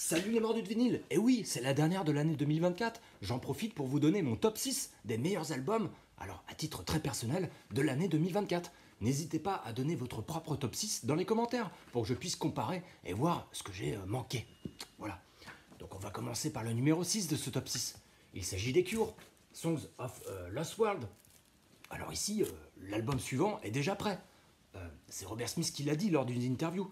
Salut les mordus de vinyle. Et oui, c'est la dernière de l'année 2024. J'en profite pour vous donner mon top 6 des meilleurs albums, alors à titre très personnel, de l'année 2024. N'hésitez pas à donner votre propre top 6 dans les commentaires pour que je puisse comparer et voir ce que j'ai manqué. Voilà. Donc on va commencer par le numéro 6 de ce top 6. Il s'agit des Cure, Songs of Lost World. Alors ici, l'album suivant est déjà prêt. C'est Robert Smith qui l'a dit lors d'une interview.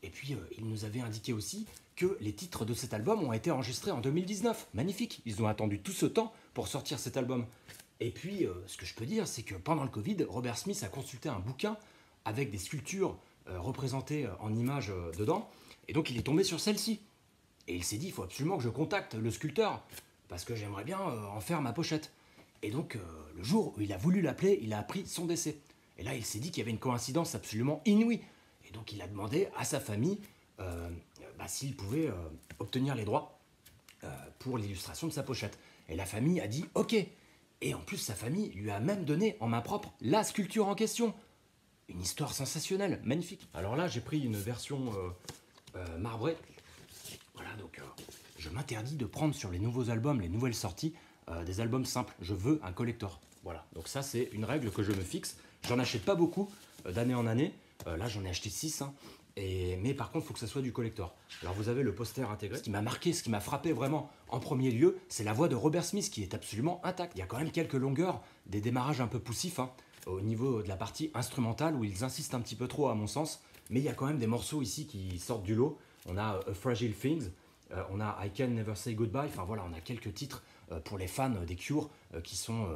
Et puis, il nous avait indiqué aussi que les titres de cet album ont été enregistrés en 2019. Magnifique, ils ont attendu tout ce temps pour sortir cet album. Et puis, ce que je peux dire, c'est que pendant le Covid, Robert Smith a consulté un bouquin avec des sculptures représentées en images dedans. Et donc, il est tombé sur celle-ci. Et il s'est dit, il faut absolument que je contacte le sculpteur, parce que j'aimerais bien en faire ma pochette. Et donc, le jour où il a voulu l'appeler, il a appris son décès. Et là, il s'est dit qu'il y avait une coïncidence absolument inouïe. Et donc, il a demandé à sa famille s'il pouvait obtenir les droits pour l'illustration de sa pochette. Et la famille a dit « Ok ». Et en plus, sa famille lui a même donné en main propre la sculpture en question. Une histoire sensationnelle, magnifique. Alors là, j'ai pris une version marbrée. Voilà, donc je m'interdis de prendre sur les nouveaux albums, les nouvelles sorties, des albums simples. Je veux un collector. Voilà, donc ça, c'est une règle que je me fixe. J'en achète pas beaucoup d'année en année. Là, j'en ai acheté 6. Mais par contre, il faut que ça soit du collector. Alors, vous avez le poster intégré. Ce qui m'a marqué, ce qui m'a frappé vraiment en premier lieu, c'est la voix de Robert Smith qui est absolument intacte. Il y a quand même quelques longueurs, des démarrages un peu poussifs au niveau de la partie instrumentale où ils insistent un petit peu trop à mon sens. Mais il y a quand même des morceaux ici qui sortent du lot. On a A Fragile Things, on a I Can Never Say Goodbye. Enfin voilà, on a quelques titres pour les fans des Cure qui sont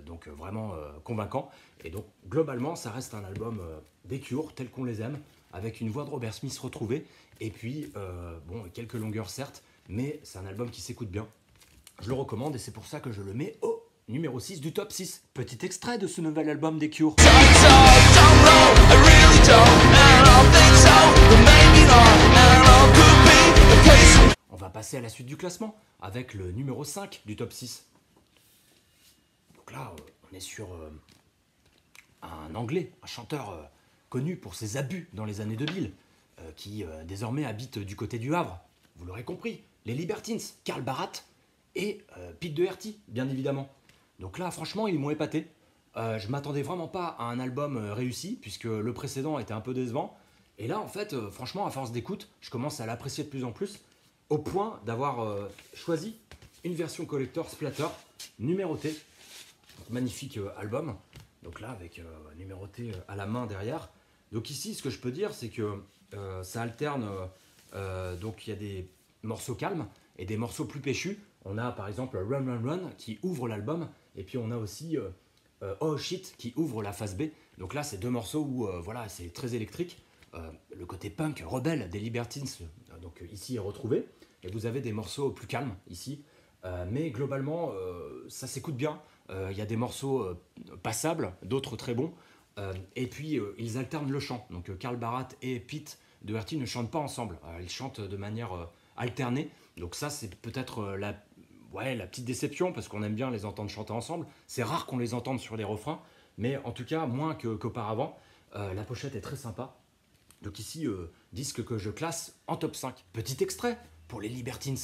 donc vraiment convaincants. Et donc globalement, ça reste un album des Cure tel qu'on les aime, avec une voix de Robert Smith retrouvée, et puis bon, quelques longueurs certes, mais c'est un album qui s'écoute bien. Je le recommande et c'est pour ça que je le mets au numéro 6 du top 6. Petit extrait de ce nouvel album des Cure. On va passer à la suite du classement avec le numéro 5 du top 6. Donc là, on est sur un Anglais, un chanteur connu pour ses abus dans les années 2000, qui désormais habite du côté du Havre. Vous l'aurez compris, les Libertines, Karl Barat et Pete Doherty, bien évidemment. Donc là, franchement, ils m'ont épaté. Je m'attendais vraiment pas à un album réussi, puisque le précédent était un peu décevant. Et là, en fait, franchement, à force d'écoute, je commence à l'apprécier de plus en plus, au point d'avoir choisi une version collector Splatter, numérotée. Donc, magnifique album. Donc là, avec numéroté à la main derrière. Donc ici, ce que je peux dire, c'est que ça alterne. Donc il y a des morceaux calmes et des morceaux plus péchus. On a par exemple Run Run Run qui ouvre l'album. Et puis on a aussi Oh Shit qui ouvre la phase B. Donc là, c'est deux morceaux où voilà, c'est très électrique. Le côté punk rebelle des Libertines, donc ici est retrouvé. Et vous avez des morceaux plus calmes ici. Mais globalement, ça s'écoute bien. Il y a des morceaux passables, d'autres très bons. Et puis, ils alternent le chant. Donc, Karl Barat et Pete Doherty ne chantent pas ensemble. Ils chantent de manière alternée. Donc ça, c'est peut-être la petite déception, parce qu'on aime bien les entendre chanter ensemble. C'est rare qu'on les entende sur les refrains. Mais en tout cas, moins qu'auparavant. La pochette est très sympa. Donc ici, disque que je classe en top 5. Petit extrait pour les Libertines.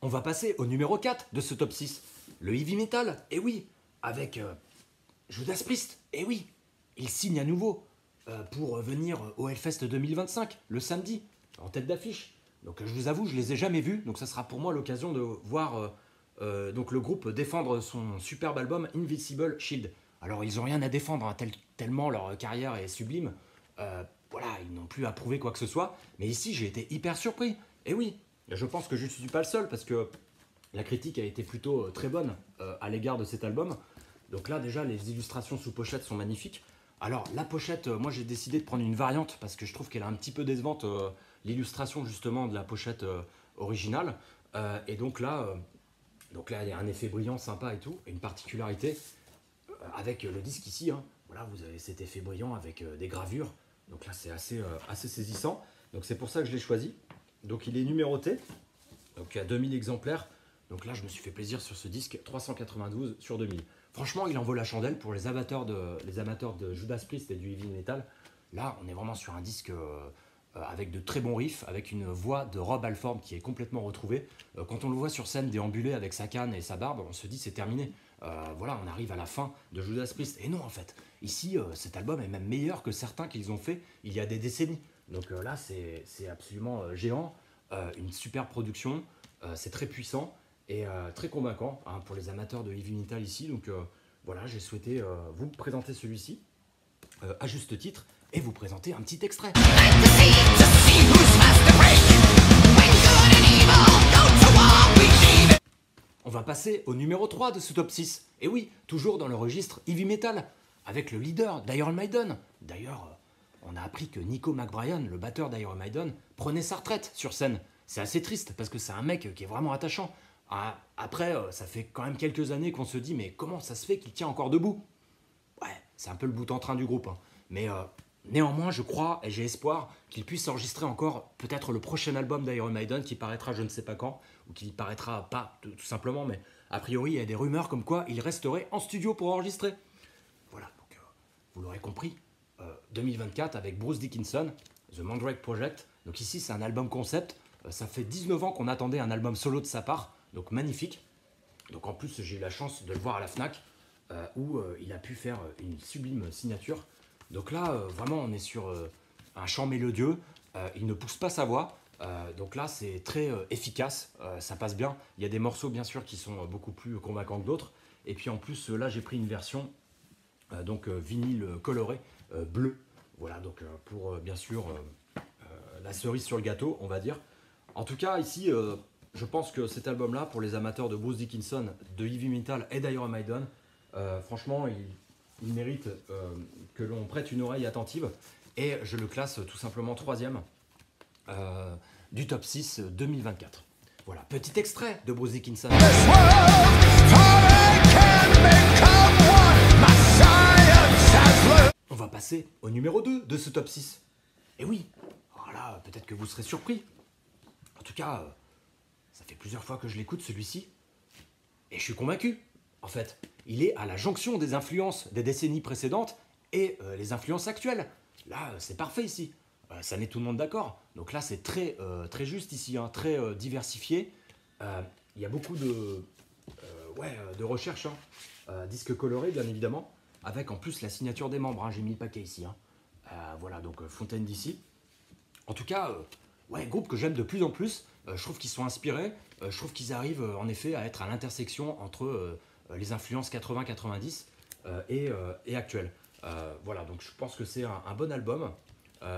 On va passer au numéro 4 de ce top 6. Le heavy metal, et oui, avec Judas Priest, et oui, il signe à nouveau pour venir au Hellfest 2025, le samedi, en tête d'affiche. Donc je vous avoue, je les ai jamais vus, donc ça sera pour moi l'occasion de voir donc le groupe défendre son superbe album Invisible Shield. Alors ils n'ont rien à défendre, tellement leur carrière est sublime. Voilà, ils n'ont plus à prouver quoi que ce soit. Mais ici, j'ai été hyper surpris. Et oui, je pense que je ne suis pas le seul, parce que la critique a été plutôt très bonne à l'égard de cet album. Donc là, déjà, les illustrations sous pochette sont magnifiques. Alors, la pochette, moi, j'ai décidé de prendre une variante, parce que je trouve qu'elle est un petit peu décevante, l'illustration, justement, de la pochette originale. Et donc là, il y a un effet brillant, sympa et tout. Et une particularité, avec le disque ici, voilà, vous avez cet effet brillant avec des gravures. Donc là, c'est assez saisissant. Donc c'est pour ça que je l'ai choisi. Donc il est numéroté. Donc il y a 2000 exemplaires. Donc là, je me suis fait plaisir sur ce disque, 392 sur 2000. Franchement, il en vaut la chandelle pour les amateurs de Judas Priest et du heavy metal. Là, on est vraiment sur un disque avec de très bons riffs, avec une voix de Rob Halford qui est complètement retrouvée. Quand on le voit sur scène déambuler avec sa canne et sa barbe, on se dit c'est terminé. Voilà, on arrive à la fin de Judas Priest. Et non, en fait, ici, cet album est même meilleur que certains qu'ils ont fait il y a des décennies. Donc là, c'est absolument géant, une super production, c'est très puissant et très convaincant hein, pour les amateurs de heavy metal ici. Donc voilà, j'ai souhaité vous présenter celui-ci à juste titre et vous présenter un petit extrait. On va passer au numéro 3 de ce top 6. Et oui, toujours dans le registre heavy metal, avec le leader d'Iron Maiden. D'ailleurs, on a appris que Nico McBrien, le batteur d'Iron Maiden, prenait sa retraite sur scène. C'est assez triste parce que c'est un mec qui est vraiment attachant. Après, ça fait quand même quelques années qu'on se dit mais comment ça se fait qu'il tient encore debout? Ouais, c'est un peu le bout en train du groupe. Hein. Mais néanmoins, je crois et j'ai espoir qu'il puisse enregistrer encore peut-être le prochain album d'Iron Maiden qui paraîtra je ne sais pas quand, ou qui paraîtra pas tout simplement, mais a priori il y a des rumeurs comme quoi il resterait en studio pour enregistrer. Voilà, donc vous l'aurez compris, 2024 avec Bruce Dickinson, The Mandrake Project. Donc ici c'est un album concept, ça fait 19 ans qu'on attendait un album solo de sa part, donc magnifique. Donc en plus j'ai eu la chance de le voir à la FNAC, où il a pu faire une sublime signature. Donc là, vraiment, on est sur un chant mélodieux. Il ne pousse pas sa voix. Donc là, c'est très efficace. Ça passe bien. Il y a des morceaux, bien sûr, qui sont beaucoup plus convaincants que d'autres. Et puis en plus, là, j'ai pris une version vinyle coloré bleu. Voilà, donc pour bien sûr la cerise sur le gâteau, on va dire. En tout cas, ici, je pense que cet album-là, pour les amateurs de Bruce Dickinson, de heavy metal et d'Iron Maiden, franchement, il mérite que l'on prête une oreille attentive et je le classe tout simplement 3e du top 6 2024. Voilà, petit extrait de Bruce Dickinson. On va passer au numéro 2 de ce top 6. Et oui, alors là, peut-être que vous serez surpris. En tout cas, ça fait plusieurs fois que je l'écoute celui-ci et je suis convaincu. En fait, il est à la jonction des influences des décennies précédentes et les influences actuelles. Là, c'est parfait ici. Ça met tout le monde d'accord. Donc là, c'est très, très juste ici, hein, très diversifié. Il y a beaucoup de recherches. Hein. Disques colorés, bien évidemment, avec en plus la signature des membres. Hein. J'ai mis le paquet ici. Hein. Voilà, donc Fontaine d'ici. En tout cas, groupe que j'aime de plus en plus. Je trouve qu'ils sont inspirés. Je trouve qu'ils arrivent en effet à être à l'intersection entre les influences 80-90 et actuelles. Voilà, donc je pense que c'est un bon album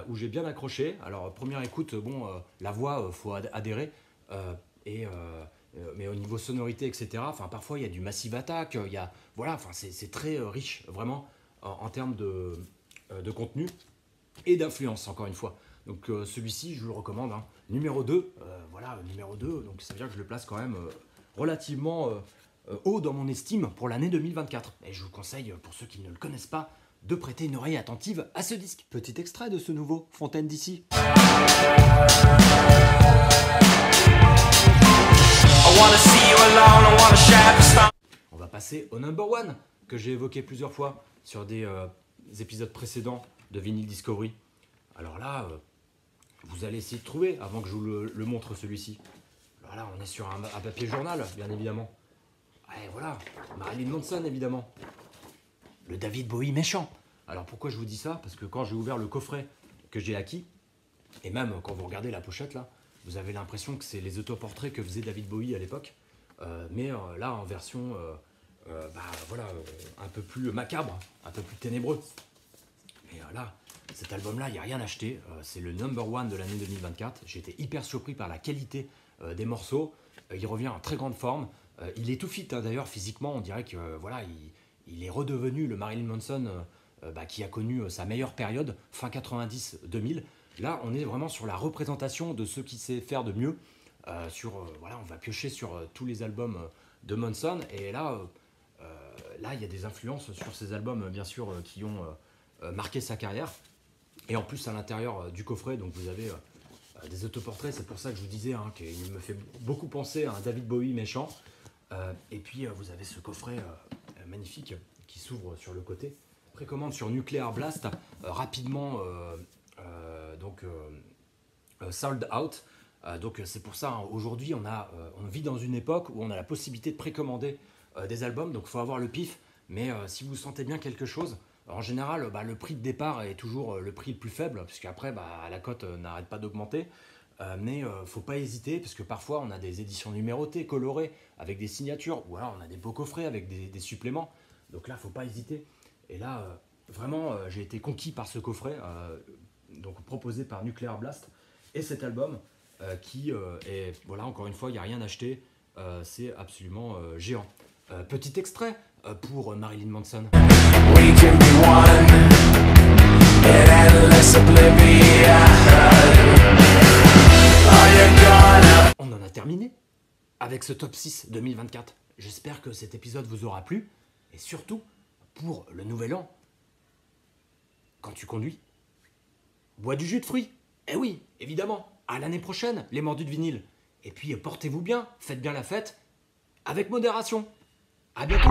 où j'ai bien accroché. Alors, première écoute, bon, la voix, faut adhérer. Mais au niveau sonorité, etc., parfois il y a du Massive Attack, voilà, c'est très riche, vraiment, en termes de contenu et d'influence, encore une fois. Donc celui-ci, je vous le recommande. Hein. Numéro 2, voilà, numéro 2, donc ça veut dire que je le place quand même relativement haut dans mon estime pour l'année 2024. Et je vous conseille, pour ceux qui ne le connaissent pas, de prêter une oreille attentive à ce disque. Petit extrait de ce nouveau Fontaine d'ici. On va passer au number 1 que j'ai évoqué plusieurs fois sur des épisodes précédents de Vinyl Discovery. Alors là, vous allez essayer de trouver avant que je vous le montre celui-ci. Alors là, on est sur un papier journal, bien évidemment. Et voilà, Marilyn Manson, évidemment. Le David Bowie méchant. Alors pourquoi je vous dis ça? Parce que quand j'ai ouvert le coffret que j'ai acquis, et même quand vous regardez la pochette là, vous avez l'impression que c'est les autoportraits que faisait David Bowie à l'époque, mais là en version un peu plus macabre, un peu plus ténébreux. Mais là, cet album-là, il n'y a rien acheté. C'est le number 1 de l'année 2024. J'ai été hyper surpris par la qualité des morceaux. Il revient en très grande forme. Il est tout fit, hein, d'ailleurs, physiquement. On dirait que il est redevenu le Marilyn Manson qui a connu sa meilleure période, fin 90-2000. Là, on est vraiment sur la représentation de ce qu'il sait faire de mieux. On va piocher sur tous les albums de Manson. Et là, il y a des influences sur ces albums, bien sûr, qui ont marqué sa carrière. Et en plus, à l'intérieur du coffret, donc vous avez des autoportraits. C'est pour ça que je vous disais qu'il me fait beaucoup penser à un David Bowie méchant. Et puis, vous avez ce coffret magnifique qui s'ouvre sur le côté. Précommande sur Nuclear Blast, rapidement sold out. Donc c'est pour ça, hein, aujourd'hui on vit dans une époque où on a la possibilité de précommander des albums, donc il faut avoir le pif. Mais si vous sentez bien quelque chose, en général le prix de départ est toujours le prix le plus faible, puisqu'après la cote n'arrête pas d'augmenter. Mais faut pas hésiter, parce que parfois on a des éditions numérotées, colorées, avec des signatures, ou alors on a des beaux coffrets avec des suppléments. Donc là, faut pas hésiter. Et là, vraiment, j'ai été conquis par ce coffret, donc proposé par Nuclear Blast, et cet album qui est, voilà, encore une fois, il n'y a rien acheté, c'est absolument géant. Petit extrait pour Marilyn Manson. We can be one in endless oblivion. Are you gonna... On en a terminé avec ce top 6 2024. J'espère que cet épisode vous aura plu. Et surtout, pour le nouvel an, quand tu conduis, bois du jus de fruits. Eh oui, évidemment. À l'année prochaine, les mordus de vinyle. Et puis, portez-vous bien, faites bien la fête, avec modération. À bientôt.